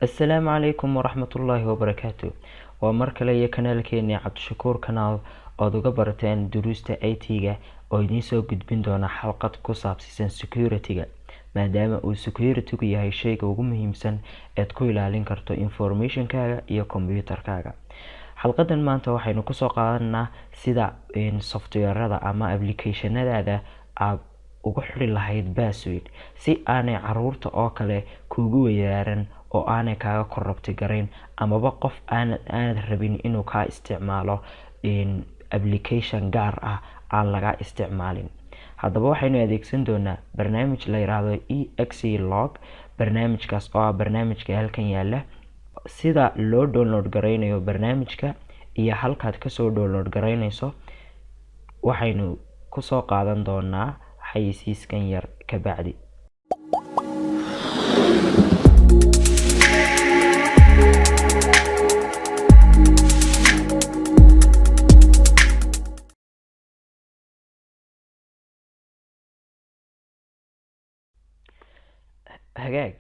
السلام عليكم ورحمة الله وبركاته. ومركل يا كنال كيني عبد الشكور كنال أدوغا برتين دروستا ايتيغا oo idiin soo gudbin doona xalqad ku saabsan security-ga maadaama uu security-gu yahay shayga ugu muhiimsan ee ku ilaalin karto information-kaaga iyo computer-kaaga. xalqadan maanta waxaynu ku soo qaadanaa sida software-rada ama application-nadaada aad ugu xiri lahayd password si aanay caruurta oo kale kuugu weeraaran oo aanay kaaga corrupt garayn amaba qof aanad rabin inuu ka isticmaalo application gaar ah aan laga isticmaalin. haddaba waxaynu adeegsan doonaa barnaamij la yiraahdo EXE-log. barnaamijkaas oo ah barnaamijka halkan yaala, sida loo download garaynayo barnaamijka iyo halkaad kasoo download garaynayso waxaynu kusoo qaadan doonaa xayeysiiskan yar ka bacdi. hagaag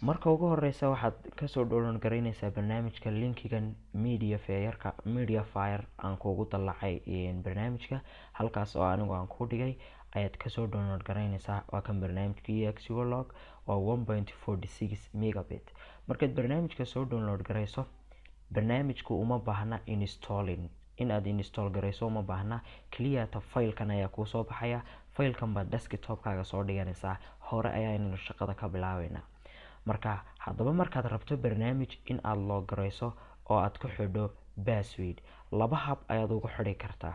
marka ugu horeysa waxaad kasoo download garaynaysaa barnaamijka linkigan Mediafire aan kuugu dalacay barnaamijka halkaas oo anigu aan ku dhigay ayaad kasoo download garaynaysaa. waa kan barnaamijka EXE-log waa 1.46 megabit. markaad barnaamijka soo download garayso barnaamijku uma baahna installing inaad install garayso uma baahna, kaliya filekan ayaa kuu soo baxaya. filekan baad desktop-kaaga soo dhiganaysaa. hore ayaanu shaqada ka bilaabeynaa. haddaba markaad rabto barnaamij in aad log garayso oo aad ku xidho password, laba hab ayaad ugu xidhi kartaa.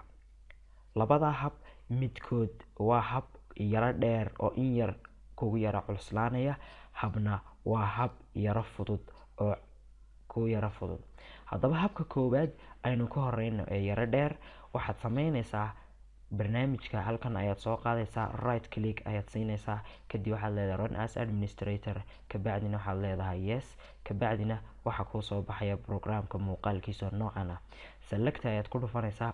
labada hab midkood waa hab yara dheer oo in yar kugu yara cuslaanaya, habna waa hab yara fudud oo ku yara fudud. haddaba habka koowaad aynu ka horeyno ee yara dheer, waxaad sameynaysaa barnaamijka halkan ayaad soo qaadaysaa, right click ayaad siinaysaa, kadib waxaad leedahay run as administrator, kabacdina waxaad leedahay yes, kabacdina waxa kuu soo baxaya programka muuqaalkiisa noocan ah. select ayaad ku dhufanaysaa.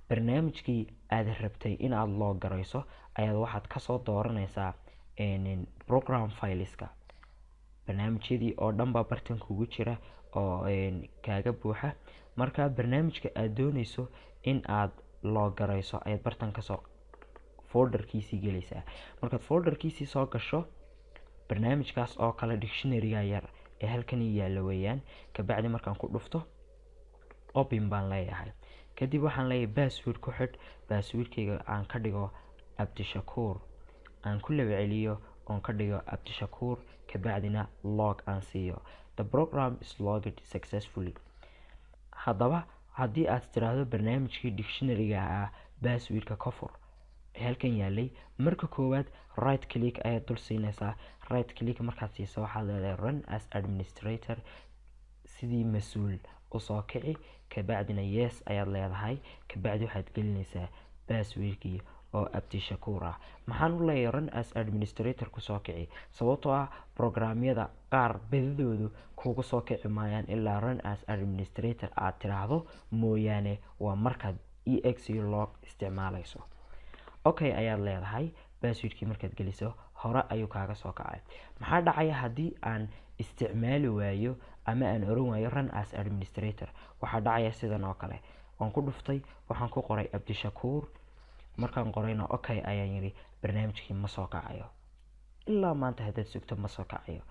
barnaamijkii aad rabtay in aad log garayso ayaad waxaad kasoo dooranaysaa program fileska. barnaamijyadii oo dhan baa bartan kugu jira oo kaaga buuxa. marka barnaamijka aad doonayso in aad log garayso ayaad bartan kasoo folderkiisii gelaysaa. markaad folderkiisii soo gasho barnaamijkaas oo kale dictionary-ga yar ee halkan yaala weeyaan. kabacdi markaan ku dhufto open baan leeyahay. kadib waxaan leeyahay password ku xidh. passwordkayga aan ka dhigo Abdishakuur, aan ku laba celiyo oon ka dhigo Abdishakuur, kabacdina log aan siiyo. the program is logged successfully. haddaba haddii aad tiraahdo barnaamijkii dictionary-ga ah passwordka ka fur halkan yaalay, marka koowaad right click ayaad dul siinaysaa. right click markaad siiso waxaad leedahay run as administrator, sidii mas-uul usoo kici, kabacdina yes ayaad leedahay. kabacdi waxaad gelinaysaa passwordkii oo Abdishakuur ah. maxaan u leeyahay run as administrator kusoo kici? sababtoo ah programyada qaar badidoodu kugu soo kici maayaan ilaa run as administrator aad tiraahdo mooyaane, waa markaad EXE-log isticmaalayso. okay ayaad leedahay. passwordkii markaad geliso hore ayuu kaaga soo kacay. maxaa dhacaya haddii aan isticmaali waayo ama aan oran waayo run as administrator? waxaa dhacaya sidan oo kale. waan ku dhuftay, waxaan ku qoray Abdishakuur, markaan qorayna okay ayaan yiri, barnaamijkii ma soo kacayo. ilaa maanta haddaad sugto ma soo kacayo.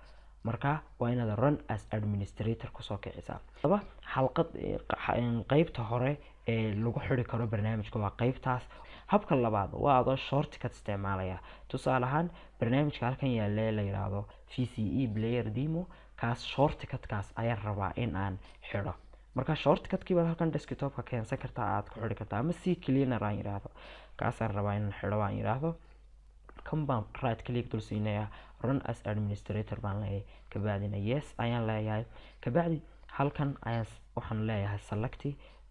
marka waa inaad run as administrator kusoo kicisaa. haddaba xalqad qaybta hore ee lagu xiri karo barnaamijka waa qaybtaas. habka labaad waa adoo shortcut isticmaalaya. tusaale ahaan barnaamijka halkan yaala la yiraahdo VCE player demo, kaas shortcut-kaas ayaan rabaa in aan xidho. marka shortcut-kii baad halkan desktop-ka keensan kartaa, aad ku xidhi kartaa, ama C cleaner aan yiraahdo kaasaan rabaa in xidho aan yiraahdo. kan baan right click dul siinaya, run as administrator baan leeyahay, kabacdina yes ayaan leeyahay. kabacdi halkan ayaan waxaan leeyahay select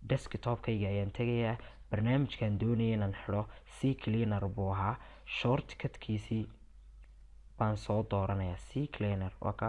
desktop-kayga ayaan tegayaa. barnaamijkan doonaya inaan xidho C cleaner buu ahaa, shortcut-kiisii baan soo dooranayaa. C cleaner waa ka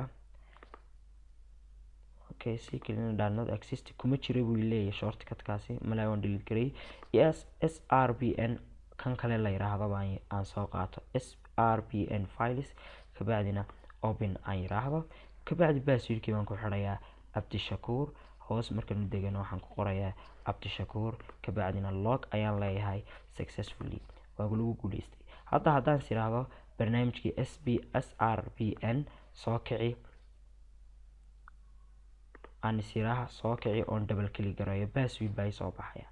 okay, C cleaner does not exist kuma jira buu leeyahay shortcut-kaasi, malaa waan delete garay. yes SRBN kan kale la yiraahdo baan aan soo qaato SRBN files, kabacdina open aan yiraahdo. kabacdi passwordkii baan ku xidhayaa Cabdishakuur. hoos markaan degano waxaan ku qorayaa Cabdishakuur, kabacdina log ayaan leeyahay successfully, waa lagu guuleystay. hadda haddaan siraahdo barnaamijkii SRBN soo kici, aan siraha soo kici oon double click garayo, password baa soo baxaya.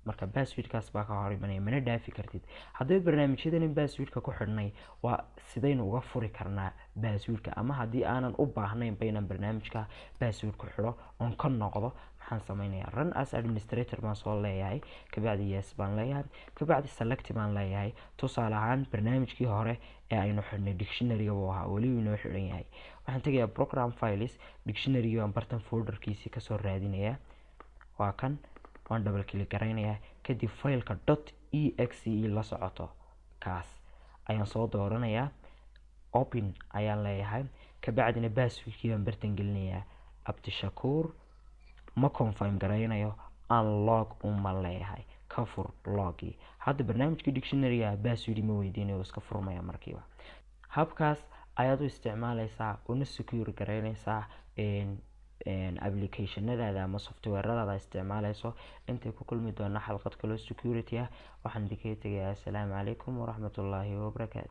marka passwordkaas baa ka hor imanaya, mana dhaafi kartid. haddii barnaamijyadan passwordka ku xidhnay, waa sidaynu uga furi karnaa passwordka, ama haddii aanan u baahnayn inaan barnaamijka password ku xidho oon ka noqdo, maxaan sameynayaa run as administrator baan soo leeyahay, kabacdi yes baan leeyahay, kabacdi select baan leeyahay. tusaale ahaan barnaamijkii hore ee aynu xidhnay dictionary buu ahaa, weli inoo xidhan yahay. waxaan tegayaa program files, dictionary baan bartan folderkiisii kasoo raadinayaa, waa kan, waan double click garaynayaa. kadib fileka .exe la socoto kaas ayaan soo dooranayaa, open ayaan leeyahay, kabacdina passwordkii baan bartan gelinayaa Cabdishakuur, ma confirm garaynayo, unlock uma leeyahay, ka fur logii. hadda barnaamijkii dictionary-ga password ma weydiinayo, iska furmaya markiiba. habkaas ayaad u isticmaalaysaa una secure garaynaysaa applicationadaada ama softwaradaada isticmaalayso. intay ku kulmi doona xalqad kale security ah, waxaan idinkaga tegayaa. assalaamu calaykum waraxmatullaahi wabarakaatu.